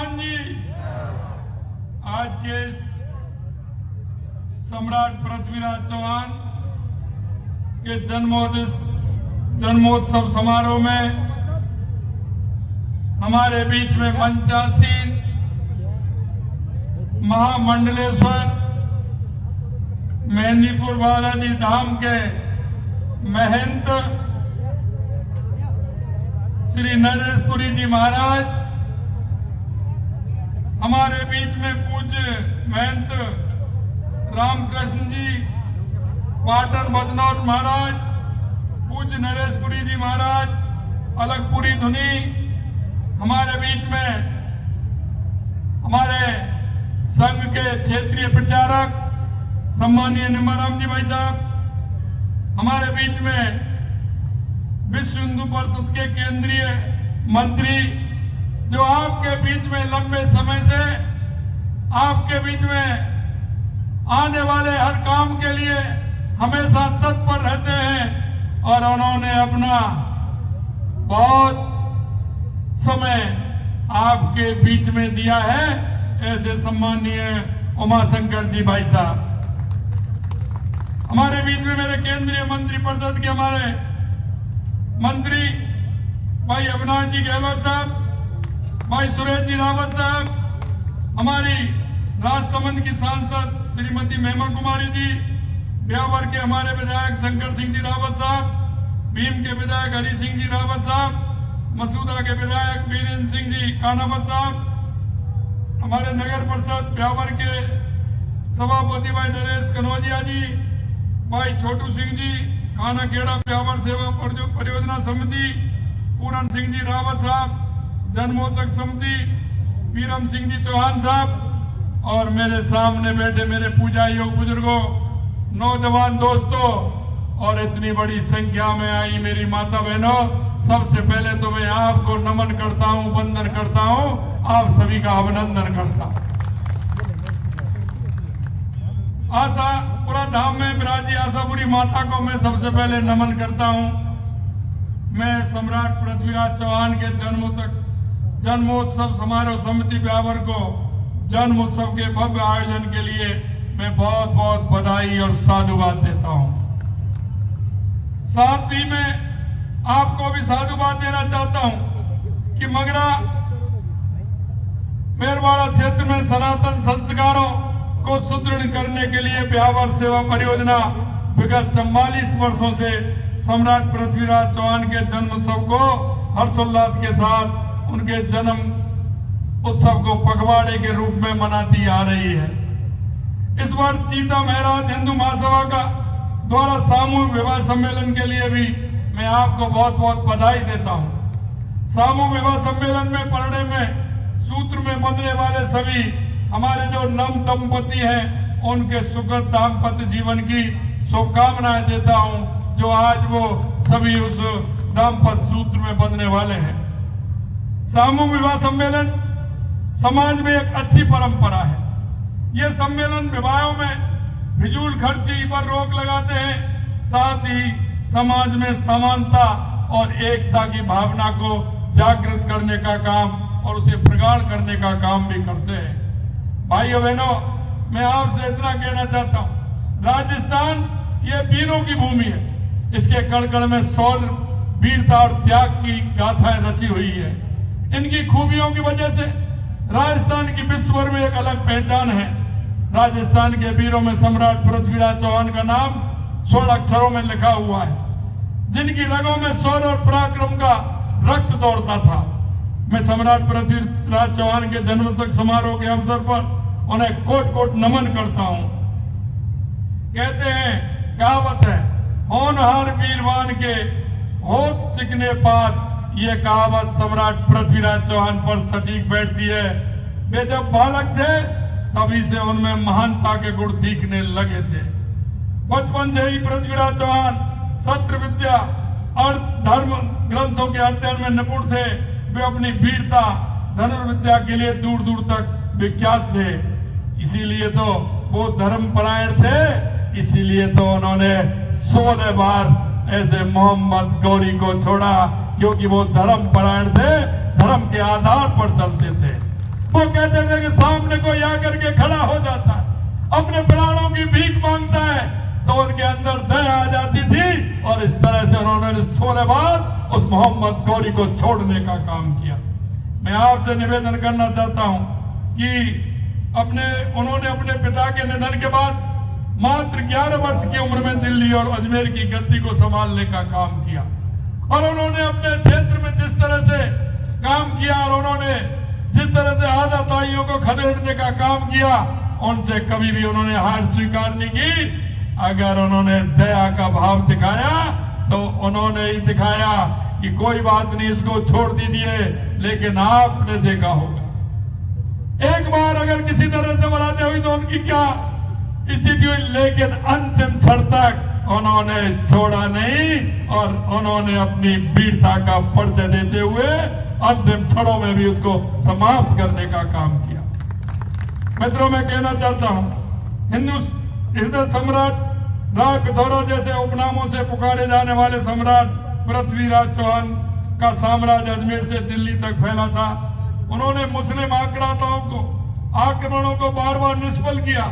चौहान जी, आज के सम्राट पृथ्वीराज चौहान के जन्मोत्सव समारोह में हमारे बीच में मंचासीन महामंडलेश्वर मेहंदीपुर बालाजी धाम के महंत श्री नरेशपुरी जी महाराज, हमारे बीच में पूज्य महंत रामकृष्ण जी पाटन बदनौर महाराज, पूज्य नरेशपुरी जी महाराज अलगपुरी धुनी, हमारे बीच में हमारे संघ के क्षेत्रीय प्रचारक सम्मानीय निम्बाराम जी भाई साहब, हमारे बीच में विश्व हिंदू परिषद के केंद्रीय मंत्री जो आपके बीच में लंबे समय से आपके बीच में आने वाले हर काम के लिए हमेशा तत्पर रहते हैं और उन्होंने अपना बहुत समय आपके बीच में दिया है, ऐसे सम्मानीय उमाशंकर जी भाई साहब। हमारे बीच में मेरे केंद्रीय मंत्री परिषद के हमारे मंत्री भाई अविनाश जी गहलोत साहब, भाई सुरेश जी रावत साहब, हमारी राजसमंद की सांसद श्रीमती महिमा कुमारी जी, ब्यावर के हमारे विधायक शंकर सिंह जी रावत साहब, भीम के विधायक हरि सिंह जी रावत साहब, मसूदा के विधायक वीरेंद्र सिंह जी कानावत साहब, हमारे नगर परिषद ब्यावर के सभापति भाई नरेश कनौजिया जी, भाई छोटू सिंह जी खाना खेड़ा ब्यावर सेवा परियोजना समिति, पूरन सिंह जी रावत साहब, जन्मोत्सव समिति वीरम सिंह जी चौहान साहब, और मेरे सामने बैठे मेरे पूजा योग बुजुर्गों, नौजवान दोस्तों और इतनी बड़ी संख्या में आई मेरी माता बहनों, सबसे पहले तो मैं आपको नमन करता हूं, वंदन करता हूं, आप सभी का अभिनंदन करता हूं। आशापुरा धाम में विराजी आशापुरी माता को मैं सबसे पहले नमन करता हूं। मैं सम्राट पृथ्वीराज चौहान के जन्मोत्सव समारोह समिति ब्यावर को जन्म उत्सव के भव्य आयोजन के लिए मैं बहुत बहुत बधाई और साधुवाद देता हूं। साथ ही मैं आपको भी साधुवाद देना चाहता हूं कि मगरा मेरवाड़ा क्षेत्र में सनातन संस्कारों को सुदृढ़ करने के लिए ब्यावर सेवा परियोजना विगत 44 वर्षों से सम्राट पृथ्वीराज चौहान के जन्मोत्सव को हर्षोल्लास के साथ उनके जन्म उत्सव को पखवाड़े के रूप में मनाती आ रही है। इस वर्ष सीता महराज हिंदू महासभा का द्वारा सामूहिक विवाह सम्मेलन के लिए भी मैं आपको बहुत बहुत बधाई देता हूं। सामूहिक विवाह सम्मेलन में पढ़ने में सूत्र में बंधने वाले सभी हमारे जो नव दंपति हैं उनके सुखद दाम्पत्य जीवन की शुभकामनाएं देता हूं, जो आज वो सभी उस दाम्पत्य सूत्र में बंधने वाले हैं। सामूहिक विवाह सम्मेलन समाज में एक अच्छी परंपरा है। ये सम्मेलन विवाहों में फिजूल खर्ची पर रोक लगाते हैं, साथ ही समाज में समानता और एकता की भावना को जागृत करने का काम और उसे प्रगाढ़ करने का काम भी करते हैं। भाइयों बहनों, मैं आपसे इतना कहना चाहता हूं, राजस्थान ये वीरों की भूमि है। इसके कण-कण में शौर्य, वीरता और त्याग की गाथाएं रची हुई है। इनकी खूबियों की वजह से राजस्थान की विश्व भर में एक अलग पहचान है। राजस्थान के वीरों में सम्राट पृथ्वीराज चौहान का नाम स्वर्ण अक्षरों में लिखा हुआ है, जिनकी रगों में शौर्य और पराक्रम का रक्त दौड़ता था। मैं सम्राट पृथ्वीराज चौहान के जन्मोत्सव समारोह के अवसर पर उन्हें कोट कोट नमन करता हूं। कहते हैं, कहावत है, होनहार वीरवान के होठ चिकने पात। ये कहावत सम्राट पृथ्वीराज चौहान पर सटीक बैठती है। वे जब बालक थे तभी से उनमें महानता के गुण दिखने लगे थे। बचपन से ही पृथ्वीराज चौहान शस्त्र विद्या और धर्म ग्रंथों के अध्ययन में निपुण थे। वे अपनी वीरता धनुर्विद्या के लिए दूर दूर तक विख्यात थे। इसीलिए तो वो धर्मपरायण थे, इसीलिए तो उन्होंने 16 बार ऐसे मोहम्मद गौरी को छोड़ा, क्योंकि वो धर्मपरायण थे, धर्म के आधार पर चलते थे। वो कहते थे कि सामने कोई आकर के खड़ा हो जाता है, अपने प्राणों की भीख मांगता है, तो उनके अंदर दया आ जाती थी और इस तरह से उन्होंने 16 बार उस मोहम्मद गौरी को छोड़ने का काम किया। मैं आपसे निवेदन करना चाहता हूं कि उन्होंने अपने पिता के निधन के बाद मात्र 11 वर्ष की उम्र में दिल्ली और अजमेर की गद्दी को संभालने का काम किया और उन्होंने अपने क्षेत्र में जिस तरह से काम किया और उन्होंने जिस तरह से आजादाइयों को खदेड़ने का काम किया, उनसे कभी भी उन्होंने हार स्वीकार नहीं की। अगर उन्होंने दया का भाव दिखाया तो उन्होंने ही दिखाया कि कोई बात नहीं, इसको छोड़ दीजिए। लेकिन आपने देखा होगा एक बार अगर किसी तरह से बराते हुई तो उनकी क्या स्थिति हुई, लेकिन अंतिम क्षण तक उन्होंने छोड़ा नहीं और उन्होंने अपनी वीरता का परिचय देते हुए अंतिम क्षणों में भी उसको समाप्त करने का काम किया। मित्रों, मैं कहना चाहता हूं, हिंदू हृदय सम्राट राय पिथौरा जैसे उपनामों से पुकारे जाने वाले सम्राट पृथ्वीराज चौहान का साम्राज्य अजमेर से दिल्ली तक फैला था। उन्होंने मुस्लिम आक्रमणों को बार बार निष्फल किया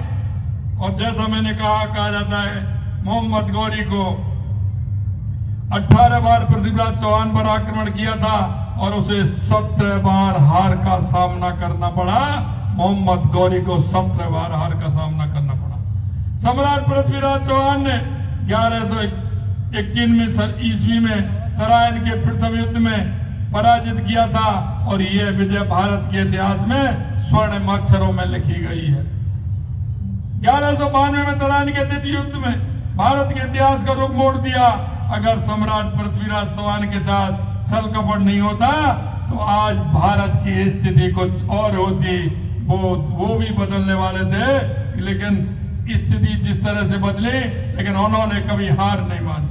और जैसा मैंने कहा जाता है, मोहम्मद गौरी को 18 बार पृथ्वीराज चौहान पर आक्रमण किया था और उसे 17 बार हार का सामना करना पड़ा। मोहम्मद गौरी को 17 बार हार का सामना करना पड़ा। सम्राट पृथ्वीराज चौहान ने 1121 ईस्वी में तराइन के प्रथम युद्ध में पराजित किया था और यह विजय भारत के इतिहास में स्वर्ण अक्षरों में लिखी गई है। 1192 में तराइन के द्वितीय युद्ध में भारत के इतिहास का रुख मोड़ दिया। अगर सम्राट पृथ्वीराज चौहान के साथ छल कपट नहीं होता तो आज भारत की स्थिति कुछ और होती। वो भी बदलने वाले थे, लेकिन स्थिति जिस तरह से बदली, लेकिन उन्होंने कभी हार नहीं मानी।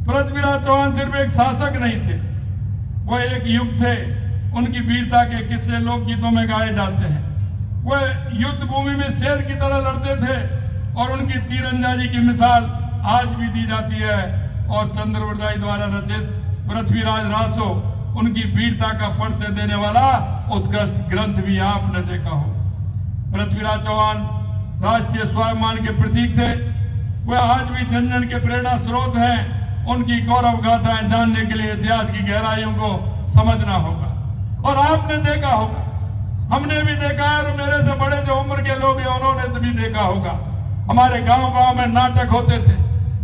पृथ्वीराज चौहान सिर्फ एक शासक नहीं थे, वो एक युग थे। उनकी वीरता के किस्से लोकगीतों में गाए जाते हैं। वो युद्ध भूमि में शेर की तरह लड़ते थे और उनकी तीरंदाजी की मिसाल आज भी दी जाती है। और चंद्रवरदाई द्वारा रचित पृथ्वीराज रासो उनकी वीरता का परिचय देने वाला उत्कृष्ट ग्रंथ भी आपने देखा हो। पृथ्वीराज चौहान राष्ट्रीय स्वाभिमान के प्रतीक थे। वे आज भी जन जन के प्रेरणा स्रोत हैं। उनकी गौरव गाथाएं जानने के लिए इतिहास की गहराइयों को समझना होगा। और आपने देखा होगा, हमने भी देखा है, और मेरे से बड़े जो उम्र के लोग हैं उन्होंने भी देखा होगा, हमारे गांव में नाटक होते थे,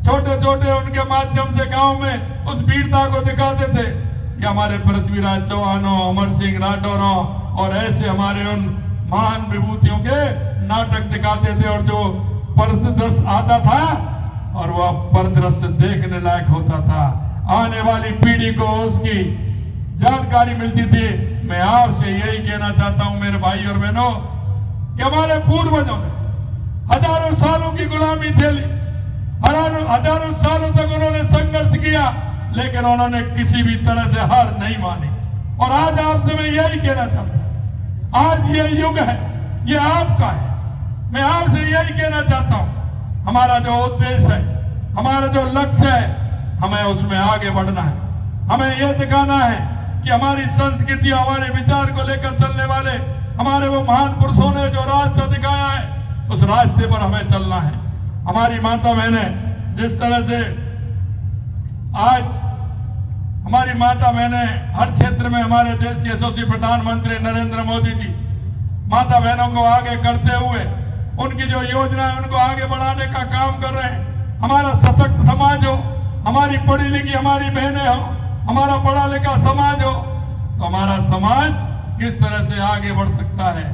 छोटे छोटे, उनके माध्यम से गांव में उस वीरता को दिखाते थे। ये हमारे पृथ्वीराज चौहानों, अमर सिंह राठौरों और ऐसे हमारे उन महान विभूतियों के नाटक दिखाते थे और जो परिदृश्य आता था और वह परिदृश्य देखने लायक होता था, आने वाली पीढ़ी को उसकी जानकारी मिलती थी। मैं आपसे यही कहना चाहता हूं मेरे भाई और बहनों कि हमारे पूर्वजों ने हजारों सालों की गुलामी झेली, हजारों सालों तक उन्होंने संघर्ष किया, लेकिन उन्होंने किसी भी तरह से हार नहीं मानी। और आज आपसे मैं यही कहना चाहता हूं, आज ये युग है, ये आपका है। मैं आपसे यही कहना चाहता हूं, हमारा जो उद्देश्य है, हमारा जो लक्ष्य है, हमें उसमें आगे बढ़ना है। हमें यह दिखाना है कि हमारी संस्कृति, हमारे विचार को लेकर चलने वाले हमारे वो महान पुरुषों ने जो रास्ता दिखाया है, उस रास्ते पर हमें चलना है। हमारी माता बहनें जिस तरह से आज हमारी माता बहनें हर क्षेत्र में, हमारे देश के यशस्वी प्रधानमंत्री नरेंद्र मोदी जी माता बहनों को आगे करते हुए उनकी जो योजना है उनको आगे बढ़ाने का काम कर रहे हैं। हमारा सशक्त समाज हो, हमारी पढ़ी लिखी हमारी बहनें हो, हमारा पढ़ा लिखा समाज हो, तो हमारा समाज किस तरह से आगे बढ़ सकता है।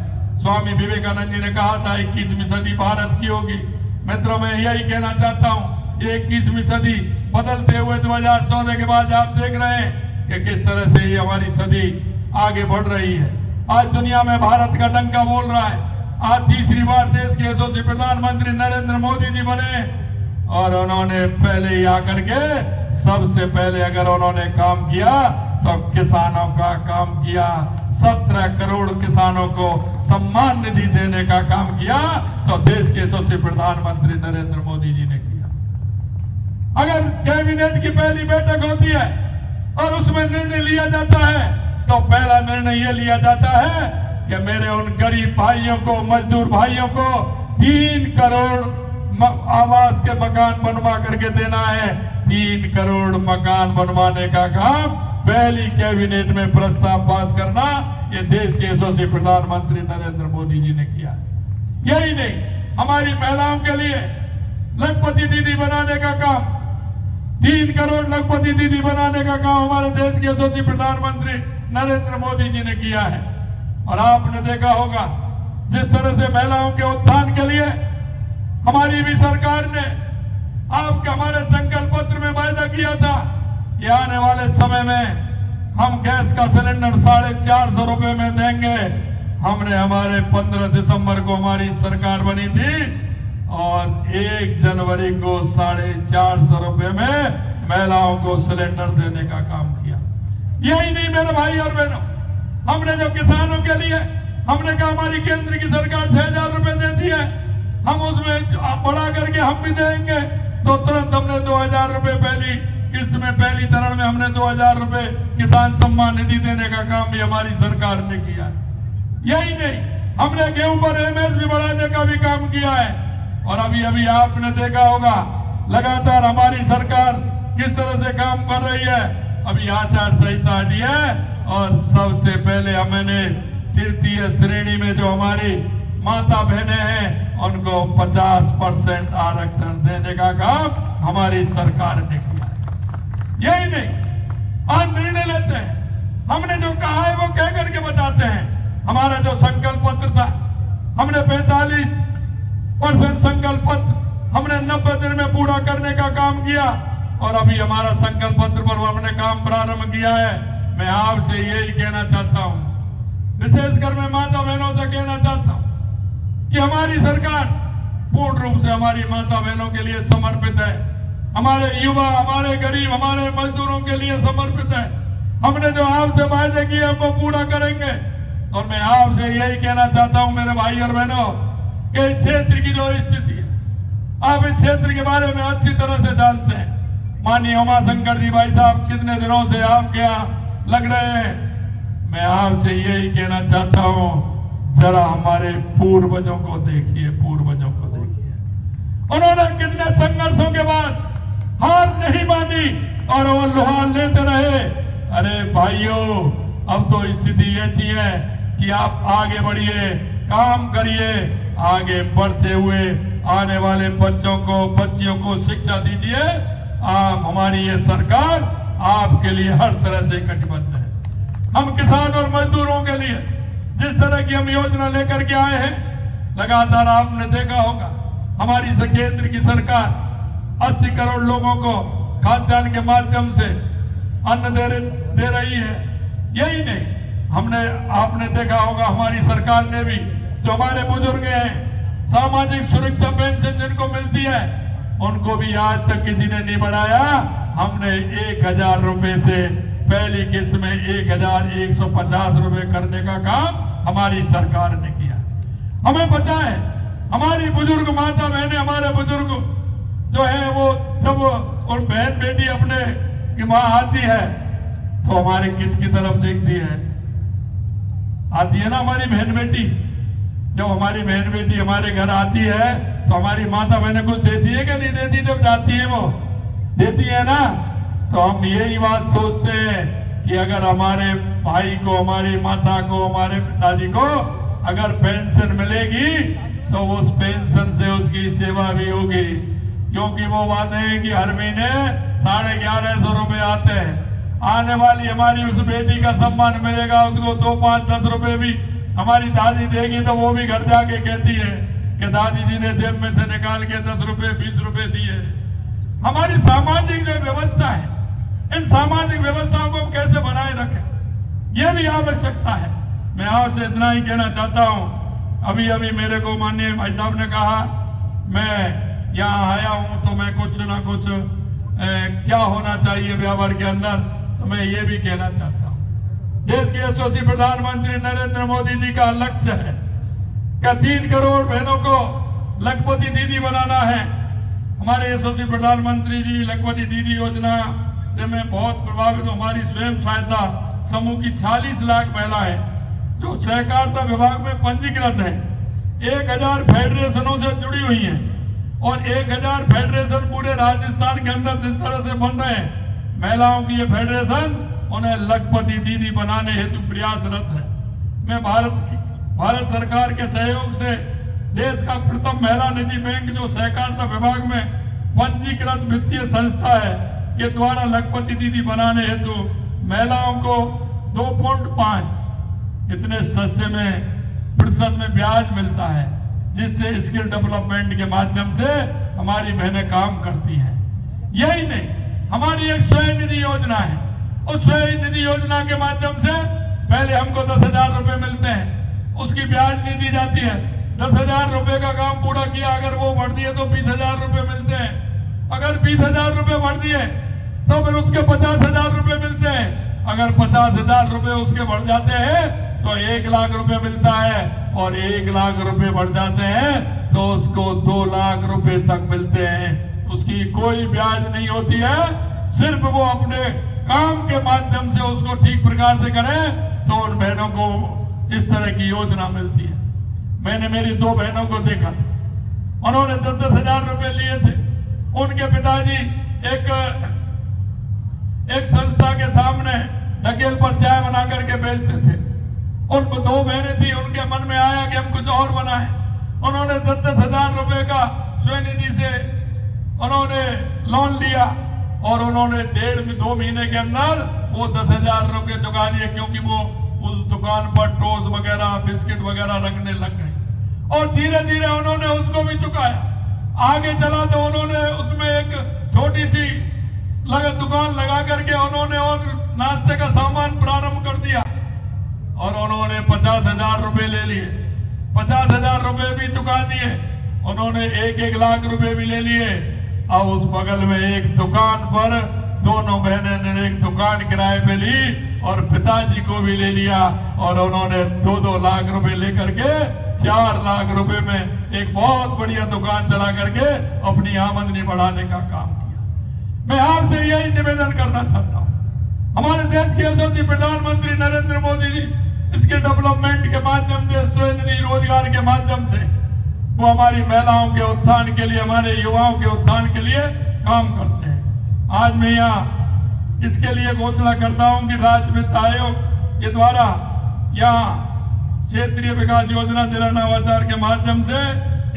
स्वामी विवेकानंद जी ने कहा था 21वीं सदी भारत की होगी। मित्रों, मैं यही कहना चाहता हूं, 21वीं सदी बदलते हुए 2014 के बाद आप देख रहे हैं कि किस तरह से ये हमारी सदी आगे बढ़ रही है। आज दुनिया में भारत का डंका बोल रहा है। आज तीसरी बार देश के यशस्वी प्रधानमंत्री नरेंद्र मोदी जी बने और उन्होंने पहले ही आकर के सबसे पहले अगर उन्होंने काम किया तो किसानों का काम किया। 17 करोड़ किसानों को सम्मान निधि देने का काम किया तो देश के यशस्वी प्रधानमंत्री नरेंद्र मोदी जी ने किया। अगर कैबिनेट की पहली बैठक होती है और उसमें निर्णय लिया जाता है तो पहला निर्णय यह लिया जाता है कि मेरे उन गरीब भाइयों को, मजदूर भाइयों को 3 करोड़ आवास के मकान बनवा करके देना है। 3 करोड़ मकान बनवाने का काम पहली कैबिनेट में प्रस्ताव पास करना ये देश के यशस्वी प्रधानमंत्री नरेंद्र मोदी जी ने किया। यही नहीं, हमारी महिलाओं के लिए लखपति दीदी बनाने का काम, 3 करोड़ लखपति दीदी बनाने का काम हमारे देश के यशस्वी प्रधानमंत्री नरेंद्र मोदी जी ने किया है। और आपने देखा होगा जिस तरह से महिलाओं के उत्थान के लिए हमारी भी सरकार ने हमारे संकल्प पत्र में वायदा किया था कि आने वाले समय में हम गैस का सिलेंडर 450 रुपए में देंगे। हमने हमारे 15 दिसंबर को हमारी सरकार बनी थी और 1 जनवरी को 450 रुपए में महिलाओं को सिलेंडर देने का काम किया। यही नहीं मेरे भाई और बहनों, हमने जो किसानों के लिए हमने कहा हमारी केंद्र की सरकार 6000 रुपए देती है, हम उसमें बढ़ा करके हम भी देंगे, तो तुरंत हमने 2000 रुपए पहली किस्त में, पहली चरण में हमने 2000 रुपए किसान सम्मान निधि देने का काम भी हमारी सरकार ने किया है। यही नहीं, हमने गेहूं पर एमएसपी बढ़ाने का भी काम किया है। और अभी अभी आपने देखा होगा लगातार हमारी सरकार किस तरह से काम कर रही है। अभी आचार संहिता हटी है और सबसे पहले हमने तृतीय श्रेणी में जो हमारी माता बहनें हैं उनको 50% आरक्षण देने का काम हमारी सरकार ने किया है। यही नहीं, आज निर्णय लेते हैं, हमने जो कहा है वो कह करके बताते हैं। हमारा जो संकल्प पत्र था, हमने 45% संकल्प पत्र हमने 90 दिन में पूरा करने का काम किया और अभी हमारा संकल्प पत्र पर हमने काम प्रारंभ किया है। मैं आपसे यही कहना चाहता हूं, विशेषकर मैं माता बहनों से कहना चाहता हूं कि हमारी सरकार पूर्ण रूप से हमारी माता बहनों के लिए समर्पित है, हमारे युवा, हमारे गरीब, हमारे मजदूरों के लिए समर्पित है। हमने जो आपसे वायदे किए वो पूरा करेंगे। और मैं आपसे यही कहना चाहता हूं मेरे भाई और बहनों कि इस क्षेत्र की जो स्थिति है, आप इस क्षेत्र के बारे में अच्छी तरह से जानते हैं। माननीय उमाशंकर जी भाई साहब कितने दिनों से आपके यहाँ लग रहे हैं। मैं आपसे यही कहना चाहता हूं, जरा हमारे पूर्वजों को देखिए, पूर्वजों को देखिए, उन्होंने कितने संघर्षों के बाद हार नहीं मानी और वो लोहा लेते रहे। अरे भाइयों, अब तो स्थिति ऐसी है कि आप आगे बढ़िए, काम करिए, आगे बढ़ते हुए आने वाले बच्चों को, बच्चियों को शिक्षा दीजिए। आप, हमारी ये सरकार आपके लिए हर तरह से कटिबद्ध है। हम किसान और मजदूरों के लिए जिस तरह की हम योजना लेकर के आए हैं, लगातार आपने देखा होगा हमारी केंद्र की सरकार 80 करोड़ लोगों को खाद्यान्न के माध्यम से अन्न दे रही है। यही नहीं, आपने देखा होगा हमारी सरकार ने भी जो हमारे बुजुर्ग हैं, सामाजिक सुरक्षा पेंशन जिनको मिलती है, उनको भी आज तक किसी ने नहीं बढ़ाया। हमने 1000 रुपए से पहली किस्त में 1150 रुपए करने का काम हमारी सरकार ने किया। हमें पता है हमारी बुजुर्ग माता बहनें, हमारे बुजुर्ग जो है वो जब और बहन बेटी अपने की मां आती है तो हमारे किसकी तरफ देखती है? आती है ना हमारी बहन बेटी। जब हमारी बहन बेटी हमारे घर आती है तो हमारी माता बहनें कुछ देती है कि नहीं देती? जब जाती है वो देती है ना। तो हम यही बात सोचते हैं कि अगर हमारे भाई को, हमारी माता को, हमारे पिताजी को अगर पेंशन मिलेगी तो उस पेंशन से उसकी सेवा भी होगी, क्योंकि वो वादे हैं कि हर महीने 1150 रुपए आते हैं। आने वाली हमारी उस बेटी का सम्मान मिलेगा, उसको 2, 5, 10 रुपए भी हमारी दादी देगी तो वो भी घर जाके कहती है कि दादी जी ने जेब में से निकाल के 10 रुपए 20 रुपए दिए। हमारी सामाजिक जो व्यवस्था है, इन सामाजिक व्यवस्थाओं को हम कैसे बनाए रखें, यह भी आवश्यकता है। मैं आपसे इतना ही कहना चाहता हूं, अभी अभी मेरे को माननीय भाई साहब ने कहा मैं यहाँ आया हूं तो मैं कुछ ना कुछ क्या होना चाहिए व्यवहार के अंदर, तो मैं ये भी कहना चाहता हूं, देश के यशस्वी प्रधानमंत्री नरेंद्र मोदी जी का लक्ष्य है कि 3 करोड़ बहनों को लखपति दीदी बनाना है। हमारे यशस्वी प्रधानमंत्री जी लखपति दीदी योजना से मैं बहुत प्रभावित हूं। हमारी स्वयं सहायता समूह की 40 लाख महिलाएं जो सहकारिता विभाग में पंजीकृत है, 1000 फेडरेशनों से जुड़ी हुई हैं और 1000 फेडरेशन पूरे राजस्थान के अंदर जिस तरह से बन रहे हैं, महिलाओं की ये फेडरेशन उन्हें लखपति दीदी बनाने हेतु प्रयासरत है। मैं भारत सरकार के सहयोग से देश का प्रथम महिला निधि बैंक जो सहकारिता विभाग में पंजीकृत वित्तीय संस्था है के द्वारा लखपति दीदी बनाने हेतु महिलाओं को 2.5 इतने सस्ते में प्रतिशत में ब्याज मिलता है, जिससे स्किल डेवलपमेंट के माध्यम से हमारी बहनें काम करती हैं। यही नहीं, हमारी एक स्वयं निधि योजना है। उस स्वयं निधि योजना के माध्यम से पहले हमको 10,000 रुपए मिलते हैं, उसकी ब्याज नहीं दी जाती है। 10,000 रुपए का काम पूरा किया, अगर वो बढ़ दिए तो 20,000 रुपए मिलते हैं। अगर 20,000 रुपए बढ़ दिए तो फिर उसके 50,000 रुपए मिलते हैं। अगर 50,000 रुपए उसके बढ़ जाते हैं तो 1 लाख रुपए मिलता है, और 1 लाख रुपए बढ़ जाते हैं तो उसको 2 लाख रुपए तक मिलते हैं। उसकी कोई ब्याज नहीं होती है, सिर्फ वो अपने काम के माध्यम से उसको ठीक प्रकार से करें तो उन बहनों को इस तरह की योजना मिलती है। मैंने मेरी 2 बहनों को देखा था, उन्होंने 10,000 रुपए लिए थे। उनके पिताजी एक संस्था के सामने ढकेल पर चाय बना करके बेचते थे। उन 2 बहनें थी, उनके मन में आया कि हम कुछ और बनाएं। उन्होंने 10,000 रुपए का स्वयं निधि से उन्होंने लोन लिया और उन्होंने 1.5-2 महीने के अंदर वो 10,000 रुपए चुका दिए, क्योंकि वो उस दुकान पर टोस्ट वगैरह बिस्किट वगैरह रखने लग गए और धीरे धीरे उन्होंने उसको भी चुकाया। आगे चला तो उन्होंने उसमें एक छोटी सी दुकान लगा करके उन्होंने और नाश्ते का सामान प्रारंभ कर दिया और उन्होंने 50,000 रुपए ले लिए। 50,000 रुपए भी चुका दिए। उन्होंने 1-1 लाख रुपए भी ले लिए। अब उस बगल में एक दुकान पर दोनों बहनें ने एक दुकान किराए पे ली और पिताजी को भी ले लिया और उन्होंने 2-2 लाख रुपए लेकर के 4 लाख रुपए में एक बहुत बढ़िया दुकान चला करके अपनी आमदनी बढ़ाने का काम किया। मैं आपसे यही निवेदन करना चाहता हूँ, हमारे देश के यशस्वी प्रधानमंत्री नरेंद्र मोदी जी इसके डेवलपमेंट के माध्यम से, स्वयं निधि रोजगार के माध्यम से वो हमारी महिलाओं के उत्थान के लिए, हमारे युवाओं के उत्थान के लिए काम करते हैं। आज मैं यहाँ इसके लिए घोषणा करता हूं कि राज्य वित्त आयोग के द्वारा यहाँ क्षेत्रीय विकास योजना जिला नवाचार के माध्यम से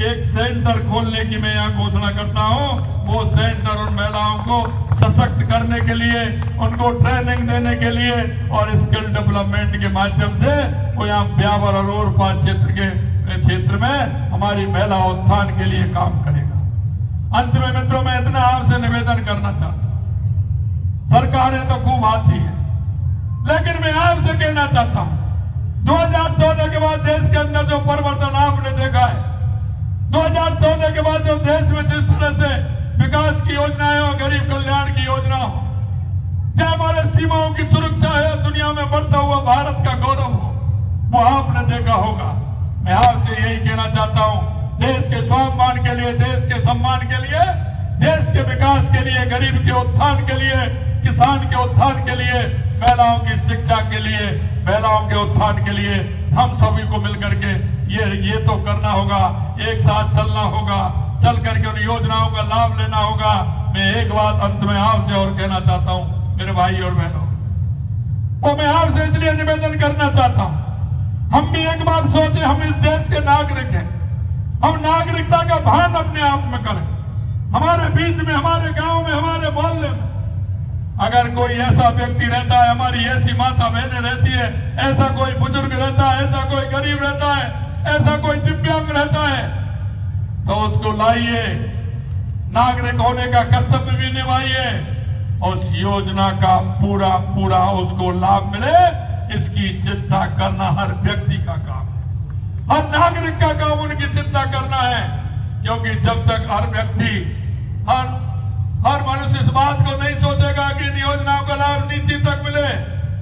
एक सेंटर खोलने की मैं यहाँ घोषणा करता हूँ। वो सेंटर उन महिलाओं को सशक्त करने के लिए, उनको ट्रेनिंग देने के लिए और स्किल डेवलपमेंट के माध्यम से वो यहाँ ब्यावर और ओरपा क्षेत्र में हमारी महिला उत्थान के लिए काम करेगा। अंत में मित्रों, मैं इतना आपसे निवेदन करना चाहता हूँ, सरकारें तो खूब आती है, लेकिन मैं आपसे कहना चाहता हूँ 2014 के बाद देश के अंदर जो परिवर्तन आपने देखा है, 2014 के बाद जो देश में जिस तरह से विकास की योजनाएं हो, गरीब कल्याण की योजना हो, चाहे हमारे सीमाओं की सुरक्षा है, दुनिया में बढ़ता हुआ भारत का गौरव हो, वो आपने देखा होगा। मैं आपसे यही कहना चाहता हूं, देश के स्वाभिमान के लिए, देश के सम्मान के लिए, देश के विकास के लिए, गरीब के उत्थान के लिए, किसान के उत्थान के लिए, महिलाओं की शिक्षा के लिए, महिलाओं के उत्थान के लिए हम सभी को मिलकर के ये तो करना होगा, एक साथ चलना होगा, चल करके उन योजनाओं का लाभ लेना होगा। मैं एक बात अंत में आपसे और कहना चाहता हूं मेरे भाई और बहनों, वो मैं आपसे इसलिए निवेदन करना चाहता हूं, हम भी एक बात सोचे, हम इस देश के नागरिक हैं, हम नागरिकता का भान अपने आप में करें। हमारे बीच में, हमारे गांव में, हमारे मोहल्ले में अगर कोई ऐसा व्यक्ति रहता है, हमारी ऐसी माता बहनें रहती है, ऐसा कोई बुजुर्ग रहता है, ऐसा कोई गरीब रहता है, ऐसा कोई दिव्यांग रहता है, तो उसको लाइए, नागरिक होने का कर्तव्य भी निभाइए, उस योजना का पूरा उसको लाभ मिले, इसकी चिंता करना हर व्यक्ति का काम है, हर नागरिक का काम उनकी चिंता करना है। क्योंकि जब तक हर व्यक्ति, हर मनुष्य इस बात को नहीं सोचेगा कि इन योजनाओं का लाभ नीचे तक मिले,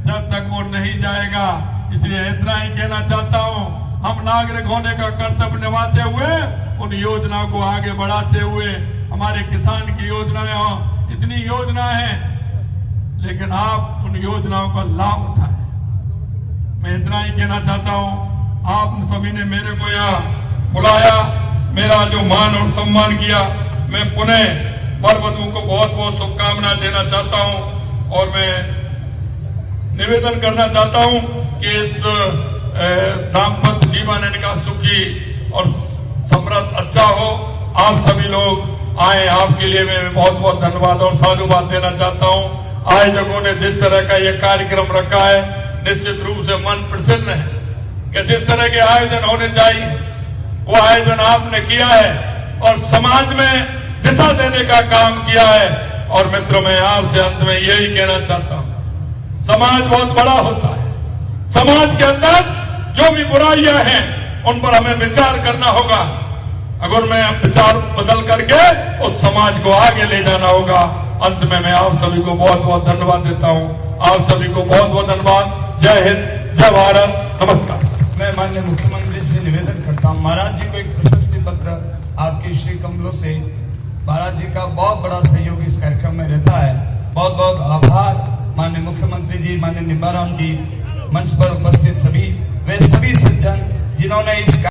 जब तक वो नहीं जाएगा। इसलिए इतना ही कहना चाहता हूं, हम नागरिक होने का कर्तव्य निभाते हुए उन योजनाओं को आगे बढ़ाते हुए, हमारे किसान की योजनाएं हो, इतनी योजना है, लेकिन आप उन योजनाओं का लाभ उठाएं। मैं इतना ही कहना चाहता हूं, आप सभी ने मेरे को यहाँ बुलाया, मेरा जो मान और सम्मान किया, मैं पुनः वरवधू को बहुत बहुत शुभकामनाएं देना चाहता हूं और मैं निवेदन करना चाहता हूं कि इस दाम्पत्य जीवन इनका सुखी और समृद्ध अच्छा हो। आप सभी लोग आए, आपके लिए मैं बहुत बहुत धन्यवाद और साधुवाद देना चाहता हूं। आयोजकों ने जिस तरह का यह कार्यक्रम रखा है, निश्चित रूप से मन प्रसन्न है कि जिस तरह के आयोजन होने चाहिए वो आयोजन आपने किया है और समाज में दिशा देने का काम किया है। और मित्रों, मैं आपसे अंत में यही कहना चाहता हूं, समाज बहुत बड़ा होता है, समाज के अंदर जो भी बुराइयां हैं उन पर हमें विचार करना होगा। अगर मैं विचार बदल करके उस समाज को आगे ले जाना होगा। अंत में मैं आप सभी को बहुत बहुत धन्यवाद देता हूं। आप सभी को बहुत बहुत धन्यवाद। जय हिंद, जय भारत, नमस्कार। मैं माननीय मुख्यमंत्री से निवेदन करता हूं, महाराज जी को एक प्रशस्ति पत्र आपके श्री कमलों से। महाराज जी का बहुत बड़ा सहयोग इस कार्यक्रम में रहता है। बहुत बहुत आभार माननीय मुख्यमंत्री जी, माननीय निम्बाराम जी, मंच पर उपस्थित सभी वे सभी सज्जन जिन्होंने इस